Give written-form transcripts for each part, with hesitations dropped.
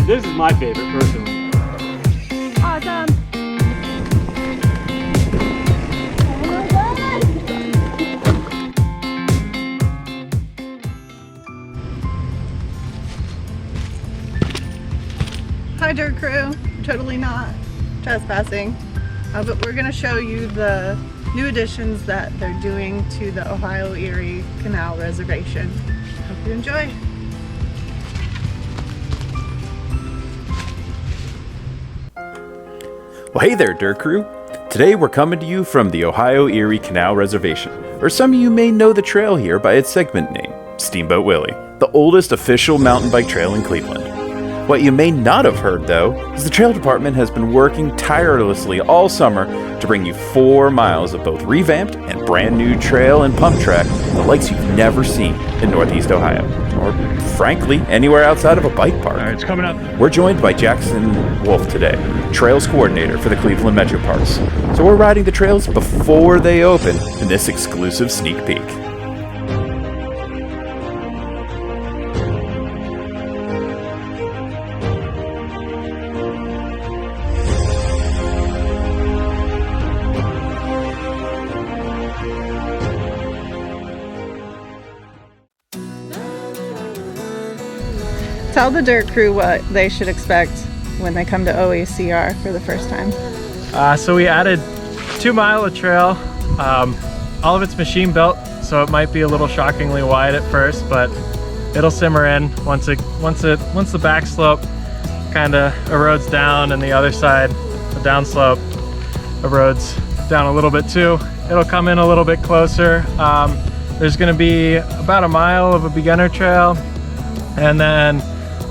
This is my favorite, personally. Awesome. Oh my God. Hi, dirt crew. Totally not trespassing, but we're going to show you the new additions that they're doing to the Ohio Erie Canal Reservation. Hope you enjoy. Well, hey there, Dirt Crew. Today we're coming to you from the Ohio Erie Canal Reservation, or some of you may know the trail here by its segment name, Steamboat Willie, the oldest official mountain bike trail in Cleveland. What you may not have heard, though, is the trail department has been working tirelessly all summer to bring you 4 miles of both revamped and brand new trail and pump track, the likes you've never seen in Northeast Ohio, or frankly, anywhere outside of a bike park. All right, it's coming up. We're joined by Jackson Wolf today, Trails Coordinator for the Cleveland Metroparks. So we're riding the trails before they open in this exclusive sneak peek. Tell the dirt crew what they should expect when they come to OECR for the first time. So we added 2 mile of trail. All of it's machine built, so it might be a little shockingly wide at first, but it'll simmer in once the back slope kind of erodes down and the other side, the down slope, erodes down a little bit too. It'll come in a little bit closer. There's going to be about a mile of a beginner trail, and then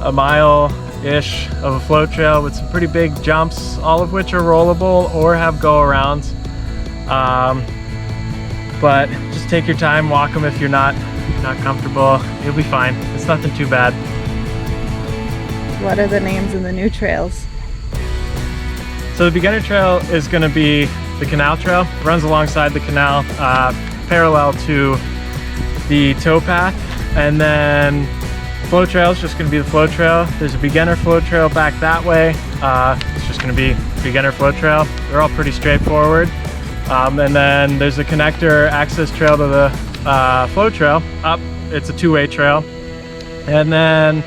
a mile-ish of a float trail with some pretty big jumps, all of which are rollable or have go-arounds. But just take your time, walk them if you're not comfortable. You'll be fine. It's nothing too bad. What are the names of the new trails? So the beginner trail is going to be the canal trail. It runs alongside the canal, parallel to the towpath, and then flow trail is just going to be the flow trail. There's a beginner flow trail back that way. It's just going to be beginner flow trail. They're all pretty straightforward. And then there's a connector access trail to the flow trail up. It's a 2-way trail. And then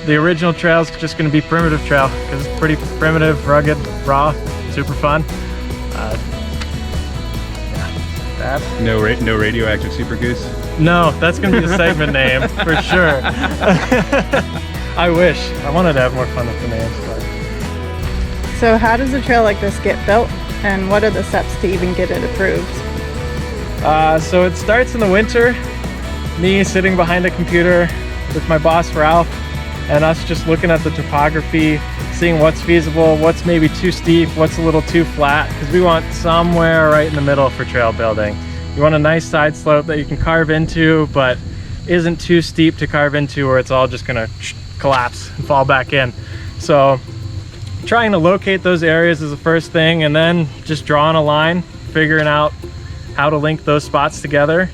the original trail is just going to be primitive trail because it's pretty primitive, rugged, raw, super fun. No radioactive super goose. No, that's gonna be the segment name for sure. I wish. I wanted to have more fun with the names, but. So how does a trail like this get built, and what are the steps to even get it approved? So it starts in the winter, me sitting behind a computer with my boss Ralph, and us just looking at the topography, seeing what's feasible, what's maybe too steep, what's a little too flat, because we want somewhere right in the middle for trail building. You want a nice side slope that you can carve into, but isn't too steep to carve into where it's all just gonna collapse and fall back in. So trying to locate those areas is the first thing, and then just drawing a line, figuring out how to link those spots together.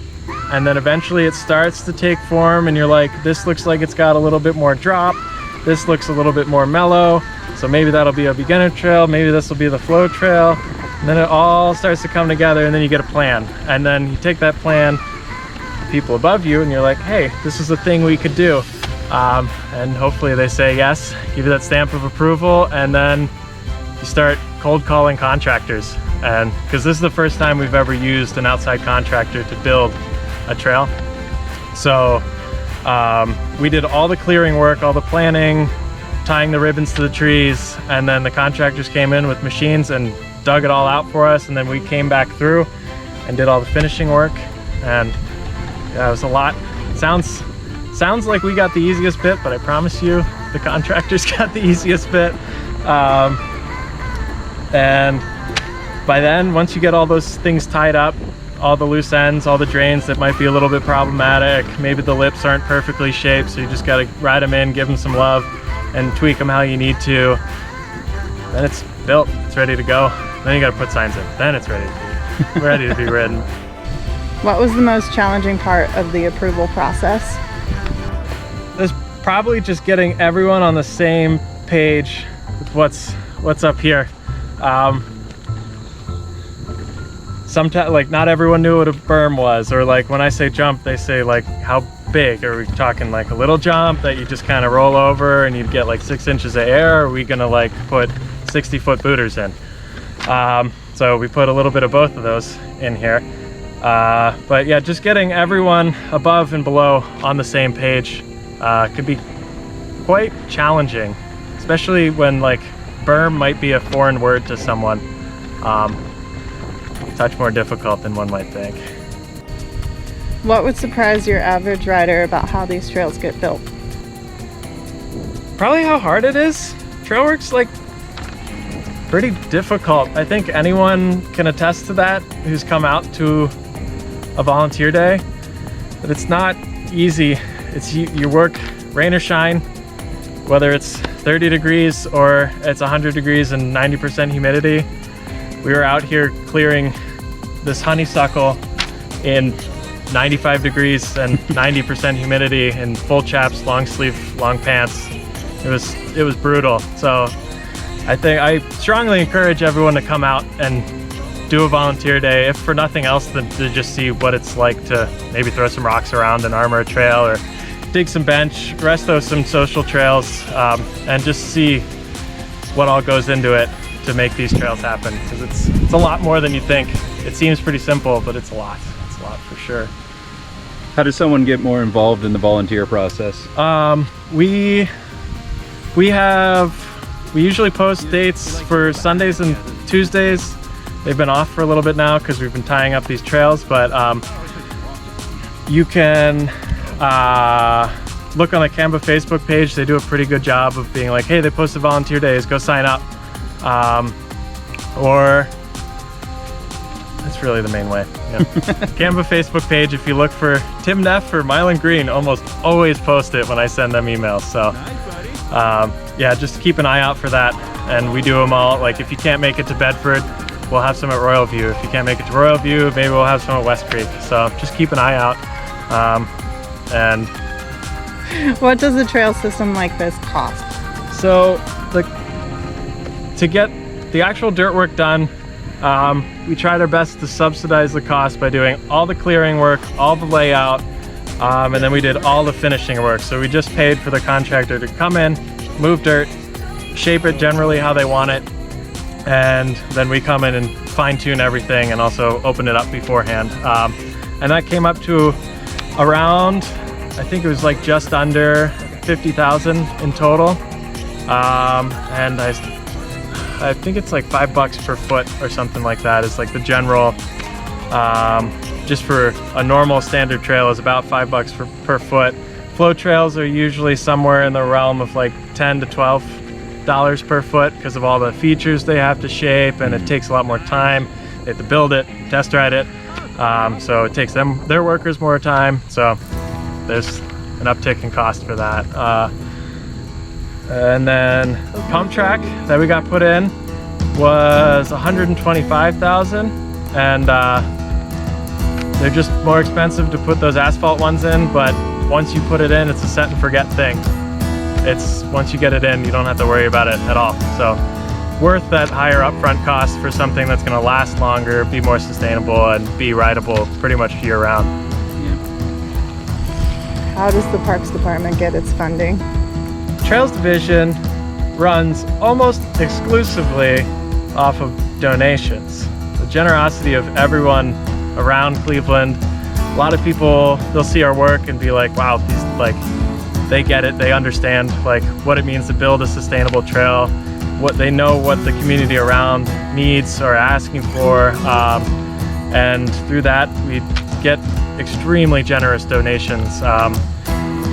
And then eventually it starts to take form and you're like, this looks like it's got a little bit more drop. This looks a little bit more mellow. So maybe that'll be a beginner trail. Maybe this will be the flow trail. And then it all starts to come together, and then you get a plan. And then you take that plan to people above you and you're like, hey, this is a thing we could do. And hopefully they say yes, give you that stamp of approval, and then you start cold calling contractors. And because this is the first time we've ever used an outside contractor to build a trail. So we did all the clearing work, all the planning, tying the ribbons to the trees, and then the contractors came in with machines and dug it all out for us, and then we came back through and did all the finishing work. And yeah, it was a lot. Sounds like we got the easiest bit, but I promise you the contractors got the easiest bit. And by then, once you get all those things tied up, all the loose ends, all the drains that might be a little bit problematic, maybe the lips aren't perfectly shaped, so you just gotta ride them in, give them some love, and tweak them how you need to. Then it's built, it's ready to go. Then you gotta put signs in. Then it's ready to be ridden. What was the most challenging part of the approval process? There's probably just getting everyone on the same page with what's up here. Sometimes, like, not everyone knew what a berm was, or like when I say jump, they say like how big. Are we talking like a little jump that you just kind of roll over and you'd get like 6 inches of air? Or are we gonna like put 60-foot booters in? So we put a little bit of both of those in here. But yeah, just getting everyone above and below on the same page could be quite challenging, especially when like berm might be a foreign word to someone. Much more difficult than one might think. What would surprise your average rider about how these trails get built? Probably how hard it is. Trail work's like pretty difficult. I think anyone can attest to that who's come out to a volunteer day, but it's not easy. It's you work rain or shine, whether it's 30 degrees or it's 100 degrees and 90% humidity. We were out here clearing this honeysuckle in 95 degrees and 90% humidity in full chaps, long sleeve, long pants. It was brutal. So I think I strongly encourage everyone to come out and do a volunteer day, if for nothing else than to just see what it's like to maybe throw some rocks around and armor a trail, or dig some bench, resto some social trails, and just see what all goes into it to make these trails happen, because it's a lot more than you think. It seems pretty simple, but it's a lot. It's a lot for sure. How does someone get more involved in the volunteer process? We usually post dates for Sundays and Tuesdays. They've been off for a little bit now because we've been tying up these trails, but you can look on the Canva Facebook page. They do a pretty good job of being like, hey, they posted volunteer days, go sign up. Or that's really the main way. Yeah. Canva Facebook page, if you look for Tim Neff or Mylan Green, almost always post it when I send them emails. So yeah, just keep an eye out for that. And we do them all. Like if you can't make it to Bedford, we'll have some at Royal View. If you can't make it to Royal View, maybe we'll have some at West Creek. So just keep an eye out. And what does a trail system like this cost? So to get the actual dirt work done, we tried our best to subsidize the cost by doing all the clearing work, all the layout, and then we did all the finishing work. So we just paid for the contractor to come in, move dirt, shape it generally how they want it, and then we come in and fine-tune everything and also open it up beforehand. And that came up to around, I think it was like just under 50,000 in total. And I think it's like $5 per foot or something like that is like the general, just for a normal standard trail is about $5 per foot. Flow trails are usually somewhere in the realm of like $10 to $12 per foot because of all the features they have to shape, and it takes a lot more time. They have to build it, test ride it. So it takes their workers more time. So there's an uptick in cost for that. And then pump track that we got put in was $125,000, and they're just more expensive to put those asphalt ones in, but once you put it in, it's a set and forget thing. It's once you get it in, you don't have to worry about it at all. So worth that higher upfront cost for something that's going to last longer, be more sustainable, and be rideable pretty much year round. How does the Parks Department get its funding? Trails Division runs almost exclusively off of donations. The generosity of everyone around Cleveland. A lot of people, they'll see our work and be like, wow, these, like, they get it, they understand like what it means to build a sustainable trail, what they know what the community around needs or asking for, and through that we get extremely generous donations.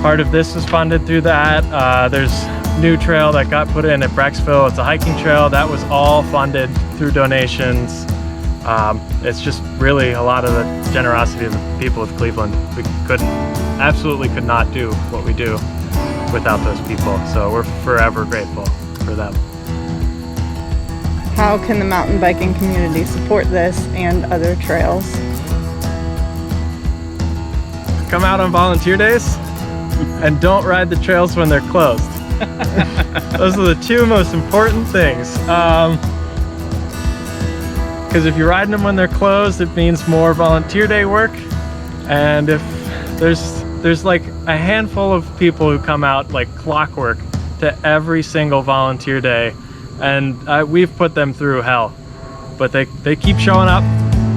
Part of this is funded through that. There's a new trail that got put in at Brecksville. It's a hiking trail that was all funded through donations. It's just really a lot of the generosity of the people of Cleveland. We absolutely could not do what we do without those people. So we're forever grateful for them. How can the mountain biking community support this and other trails? Come out on volunteer days. and don't ride the trails when they're closed. Those are the two most important things. Because if you're riding them when they're closed, it means more volunteer day work. And if there's like a handful of people who come out like clockwork to every single volunteer day, and we've put them through hell, but they keep showing up,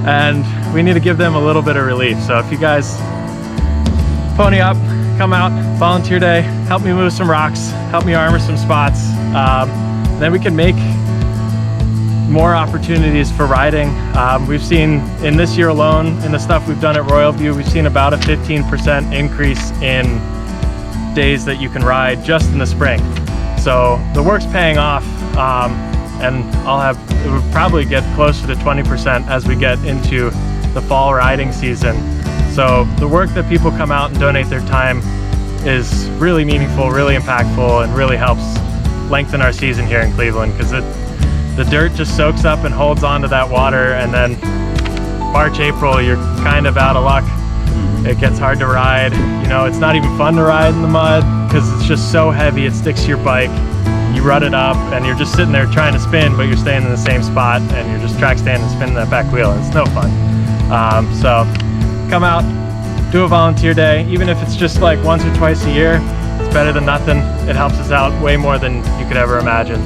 and we need to give them a little bit of relief. So if you guys pony up, come out, volunteer day, help me move some rocks, help me armor some spots, then we can make more opportunities for riding. We've seen in this year alone, in the stuff we've done at Royal View, we've seen about a 15% increase in days that you can ride just in the spring. So the work's paying off, and it would probably get closer to 20% as we get into the fall riding season. So the work that people come out and donate their time is really meaningful, really impactful, and really helps lengthen our season here in Cleveland, because the dirt just soaks up and holds onto that water, and then March, April, you're kind of out of luck. It gets hard to ride. You know, it's not even fun to ride in the mud because it's just so heavy, it sticks to your bike. You rut it up and you're just sitting there trying to spin, but you're staying in the same spot and you're just track standing and spinning that back wheel, and it's no fun. So come out, do a volunteer day, even if it's just like once or twice a year. It's better than nothing. It helps us out way more than you could ever imagine.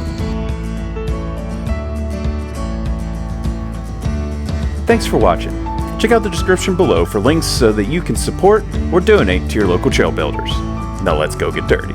Thanks for watching. Check out the description below for links so that you can support or donate to your local trail builders. Now let's go get dirty.